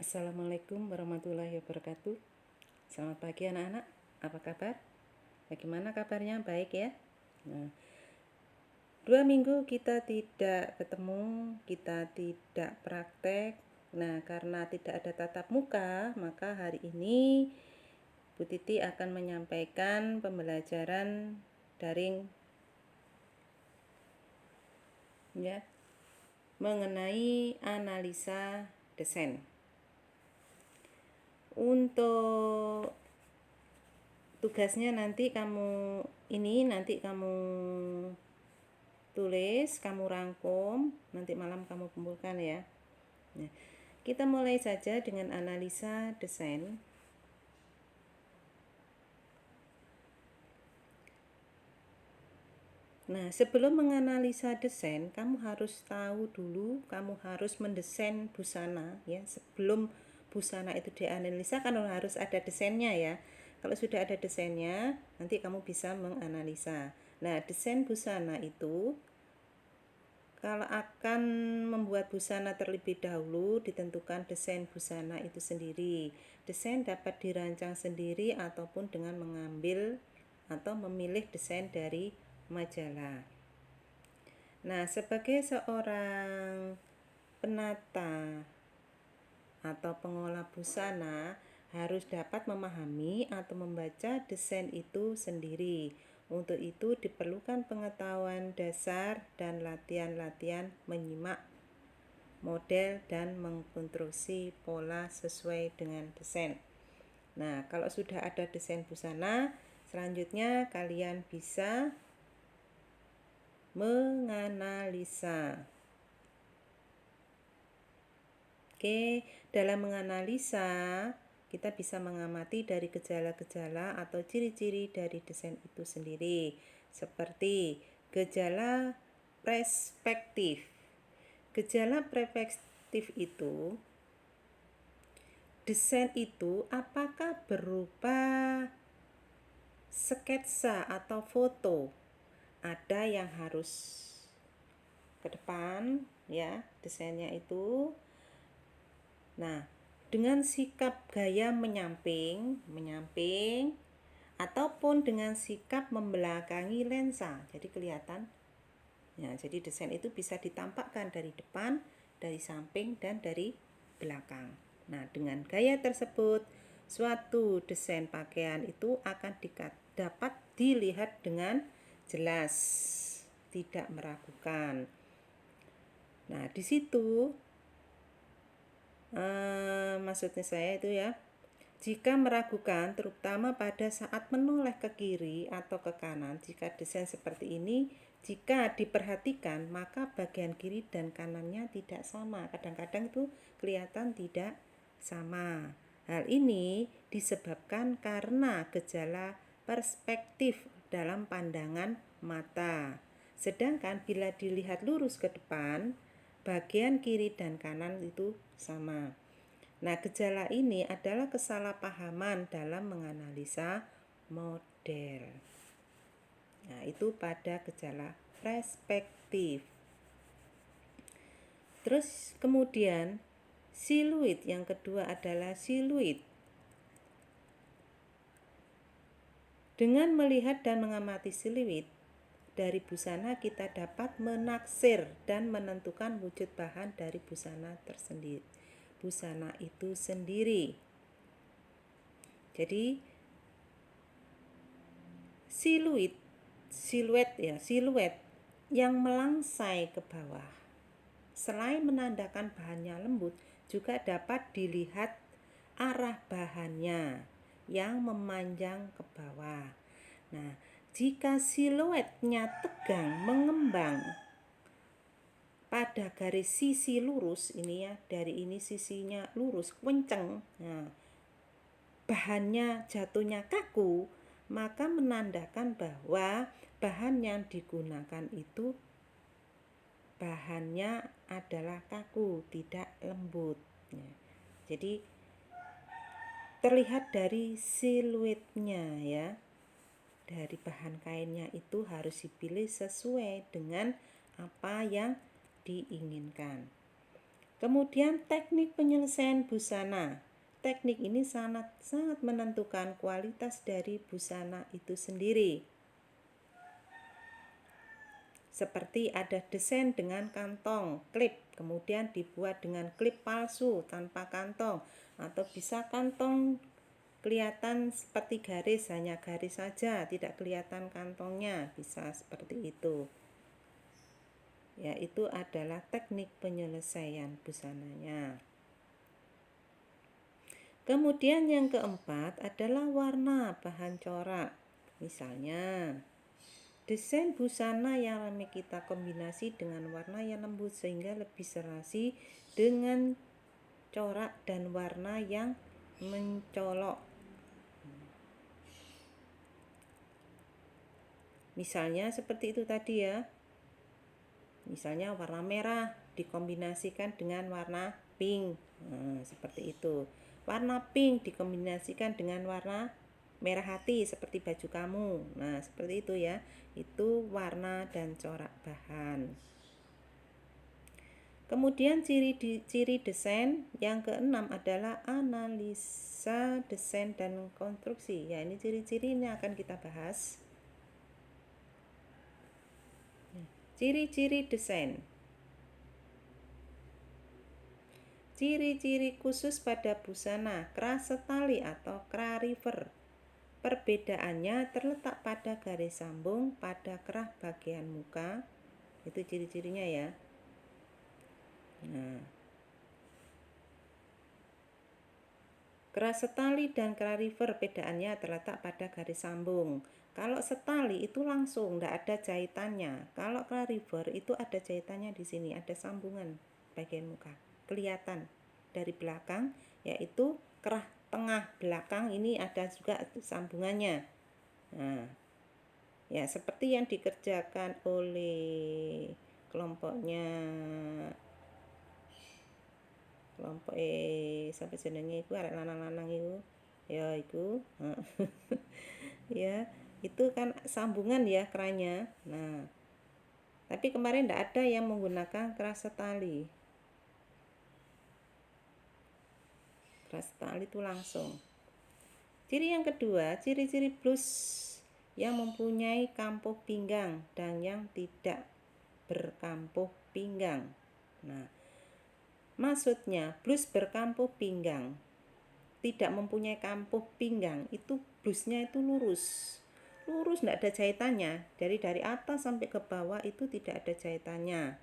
Assalamualaikum warahmatullahi wabarakatuh. Selamat pagi anak-anak, apa kabar? Bagaimana kabarnya? Baik ya? Nah, 2 minggu kita tidak ketemu, kita tidak praktek. Nah, karena tidak ada tatap muka, maka hari ini Bu Titi akan menyampaikan pembelajaran daring ya, mengenai analisa desain. Untuk tugasnya nanti kamu tulis, kamu rangkum, nanti malam kamu kumpulkan ya. Nah, kita mulai saja dengan analisa desain. Nah, sebelum menganalisa desain, kamu harus tahu dulu, kamu harus mendesain busana ya. Sebelum busana itu dianalisa kan harus ada desainnya ya. Kalau sudah ada desainnya, nanti kamu bisa menganalisa. Nah, desain busana itu kalau akan membuat busana terlebih dahulu, ditentukan desain busana itu sendiri. Desain dapat dirancang sendiri ataupun dengan mengambil atau memilih desain dari majalah. Nah, sebagai seorang penata atau pengolah busana harus dapat memahami atau membaca desain itu sendiri. Untuk itu diperlukan pengetahuan dasar dan latihan-latihan menyimak model dan mengkonstruksi pola sesuai dengan desain. Nah, kalau sudah ada desain busana, selanjutnya kalian bisa menganalisa. Oke, dalam menganalisa kita bisa mengamati dari gejala-gejala atau ciri-ciri dari desain itu sendiri, seperti gejala perspektif. Gejala perspektif itu, desain itu apakah berupa sketsa atau foto? Ada yang harus ke depan ya, desainnya itu. Nah, dengan sikap gaya menyamping ataupun dengan sikap membelakangi lensa. Jadi kelihatan. Ya, jadi desain itu bisa ditampakkan dari depan, dari samping dan dari belakang. Nah, dengan gaya tersebut, suatu desain pakaian itu akan dapat dilihat dengan jelas, tidak meragukan. Nah, di situ maksudnya saya itu ya, jika meragukan terutama pada saat menoleh ke kiri atau ke kanan, jika desain seperti ini, jika diperhatikan maka bagian kiri dan kanannya tidak sama. Kadang-kadang itu kelihatan tidak sama. Hal ini disebabkan karena gejala perspektif dalam pandangan mata. Sedangkan bila dilihat lurus ke depan, bagian kiri dan kanan itu sama. Nah, gejala ini adalah kesalahpahaman dalam menganalisa model. Nah, itu pada gejala perspektif. Terus kemudian siluet, yang kedua adalah siluet. Dengan melihat dan mengamati siluet dari busana, kita dapat menaksir dan menentukan wujud bahan dari busana itu sendiri. Jadi siluet yang melangsai ke bawah, selain menandakan bahannya lembut, juga dapat dilihat arah bahannya yang memanjang ke bawah. Nah, jika siluetnya tegang mengembang pada garis sisi lurus ini ya, dari ini sisinya lurus kenceng, nah, bahannya jatuhnya kaku, maka menandakan bahwa bahan yang digunakan itu bahannya adalah kaku, tidak lembut. Nah, jadi terlihat dari siluetnya ya, dari bahan kainnya itu harus dipilih sesuai dengan apa yang diinginkan. Kemudian teknik penyelesaian busana. Teknik ini sangat menentukan kualitas dari busana itu sendiri. Seperti ada desain dengan kantong, klip, kemudian dibuat dengan klip palsu tanpa kantong, atau bisa kantong kelihatan seperti garis, hanya garis saja, tidak kelihatan kantongnya, bisa seperti itu. Ya, itu adalah teknik penyelesaian busananya. Kemudian yang keempat adalah warna bahan corak. Misalnya, desain busana yang rame kita kombinasi dengan warna yang lembut sehingga lebih serasi dengan corak dan warna yang mencolok. Misalnya seperti itu tadi ya. Misalnya warna merah dikombinasikan dengan warna pink. Seperti itu. Warna pink dikombinasikan dengan warna merah hati seperti baju kamu. Nah, seperti itu ya. Itu warna dan corak bahan. Kemudian ciri desain yang keenam adalah analisa desain dan konstruksi. Ya, ini ciri-cirinya akan kita bahas. Ciri-ciri desain. Ciri-ciri khusus pada busana keras setali atau krariver. Perbedaannya terletak pada garis sambung pada kerah bagian muka. Itu ciri-cirinya ya. Nah, keras setali dan krariver bedaannya terletak pada garis sambung. Kalau setali itu langsung, tidak ada jahitannya. Kalau krariver itu ada jahitannya di sini, ada sambungan bagian muka. Kelihatan dari belakang, yaitu kerah tengah belakang ini ada juga sambungannya. Nah, ya seperti yang dikerjakan oleh kelompoknya sampai jenenge iku arek lanang-lanang iku ya iku ya itu kan sambungan ya kerahnya. Nah, tapi kemarin tidak ada yang menggunakan kerah setali. Kerah setali itu langsung. Ciri yang kedua, ciri-ciri blus yang mempunyai kampuh pinggang dan yang tidak berkampuh pinggang. Nah, maksudnya blus berkampuh pinggang, tidak mempunyai kampuh pinggang, itu blusnya itu lurus, tidak ada jahitannya. Dari atas sampai ke bawah itu tidak ada jahitannya.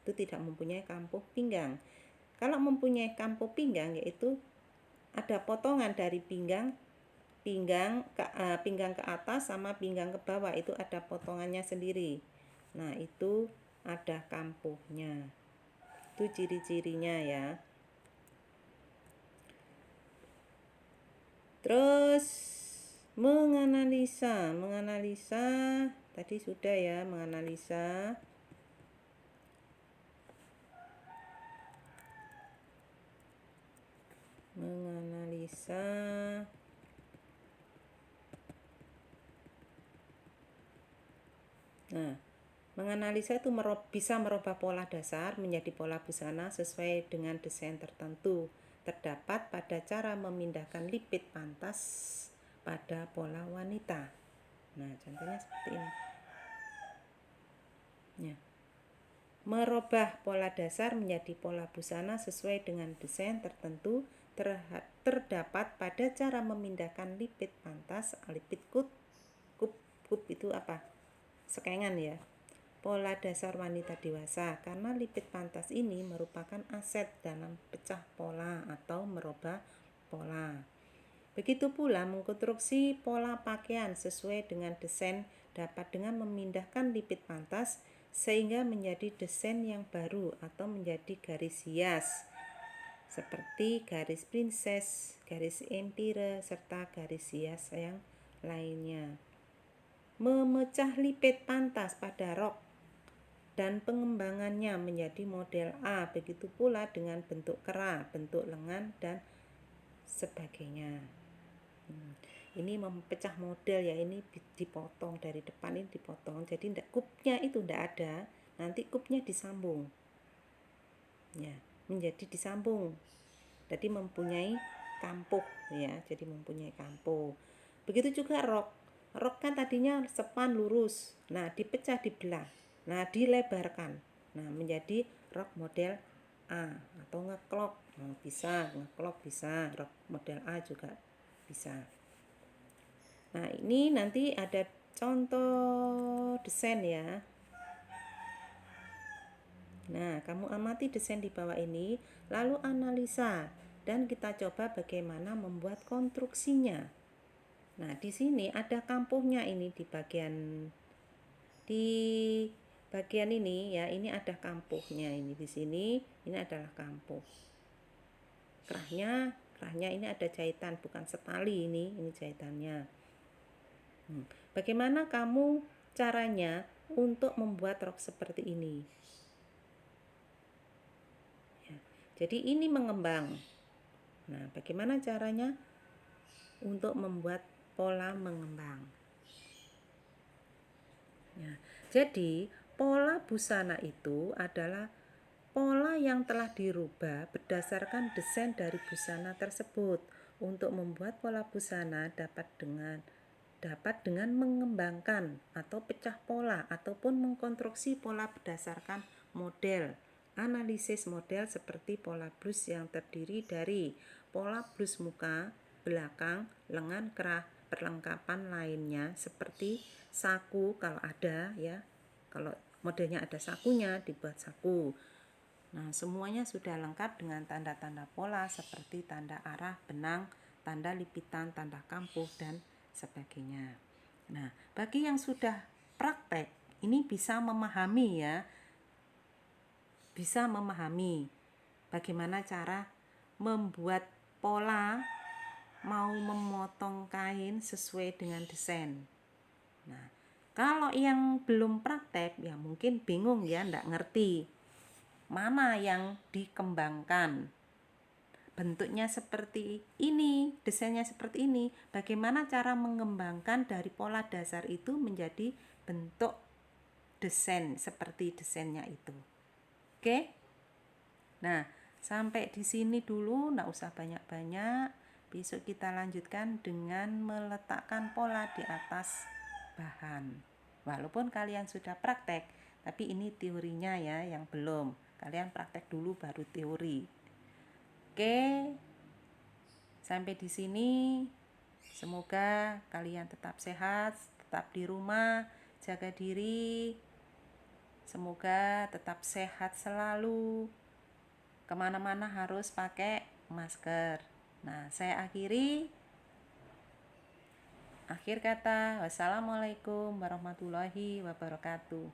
Itu tidak mempunyai kampuh pinggang. Kalau mempunyai kampuh pinggang, yaitu ada potongan dari pinggang ke atas sama pinggang ke bawah, itu ada potongannya sendiri. Nah, itu ada kampuhnya. Itu ciri-cirinya ya. Terus menganalisa tadi sudah ya, menganalisa. Nah, menganalisa itu bisa merubah pola dasar menjadi pola busana sesuai dengan desain tertentu. Terdapat pada cara memindahkan lipid pantas pada pola wanita. Nah, contohnya seperti ini. Ya. Merubah pola dasar menjadi pola busana sesuai dengan desain tertentu terdapat pada cara memindahkan lipid pantas, lipid kup itu apa? Sekengan ya. Pola dasar wanita dewasa, karena lipid pantas ini merupakan aset dalam pecah pola atau merubah pola. Begitu pula mengkonstruksi pola pakaian sesuai dengan desain dapat dengan memindahkan lipid pantas sehingga menjadi desain yang baru atau menjadi garis hias seperti garis princess, garis empire, serta garis hias yang lainnya. Memecah lipid pantas pada rok dan pengembangannya menjadi model A, begitu pula dengan bentuk kerah, bentuk lengan, dan sebagainya. Ini memecah model ya, ini dipotong dari depan, ini dipotong, jadi kupnya itu tidak ada, nanti kupnya disambung ya. menjadi disambung. Jadi mempunyai kampuh ya, jadi mempunyai kampuh. Begitu juga rok. Rok kan tadinya sepan lurus. Nah, dipecah dibelah. Nah, dilebarkan. Nah, menjadi rok model A atau ngeklok. Nah, bisa ngeklok, bisa rok model A juga bisa. Nah, ini nanti ada contoh desain ya. Nah, kamu amati desain di bawah ini, lalu analisa dan kita coba bagaimana membuat konstruksinya. Nah, di sini ada kampuhnya ini di bagian ini ya, ini ada kampuhnya ini di sini, ini adalah kampuh. Kerahnya ini ada jahitan, bukan setali ini jahitannya. Bagaimana kamu caranya untuk membuat rok seperti ini? Jadi ini mengembang. Nah, bagaimana caranya untuk membuat pola mengembang? Ya, jadi pola busana itu adalah pola yang telah dirubah berdasarkan desain dari busana tersebut. Untuk membuat pola busana dapat dengan mengembangkan atau pecah pola ataupun mengkonstruksi pola berdasarkan model. Analisis model seperti pola blus yang terdiri dari pola blus muka, belakang, lengan kerah, perlengkapan lainnya seperti saku kalau ada ya. Kalau modelnya ada sakunya dibuat saku. Nah, semuanya sudah lengkap dengan tanda-tanda pola seperti tanda arah, benang, tanda lipitan, tanda kampuh, dan sebagainya. Nah, bagi yang sudah praktek, ini bisa memahami ya, bisa memahami bagaimana cara membuat pola mau memotong kain sesuai dengan desain. Nah, kalau yang belum praktek ya mungkin bingung ya, enggak ngerti mana yang dikembangkan. Bentuknya seperti ini, desainnya seperti ini. Bagaimana cara mengembangkan dari pola dasar itu menjadi bentuk desain seperti desainnya itu. Oke? Nah, sampai di sini dulu, enggak usah banyak-banyak. Besok kita lanjutkan dengan meletakkan pola di atas bahan. Walaupun kalian sudah praktek, tapi ini teorinya ya yang belum. Kalian praktek dulu baru teori. Oke. Sampai di sini. Semoga kalian tetap sehat, tetap di rumah, jaga diri. Semoga tetap sehat selalu. Kemana-mana harus pakai masker. Nah, saya akhiri. Akhir kata, wassalamualaikum warahmatullahi wabarakatuh.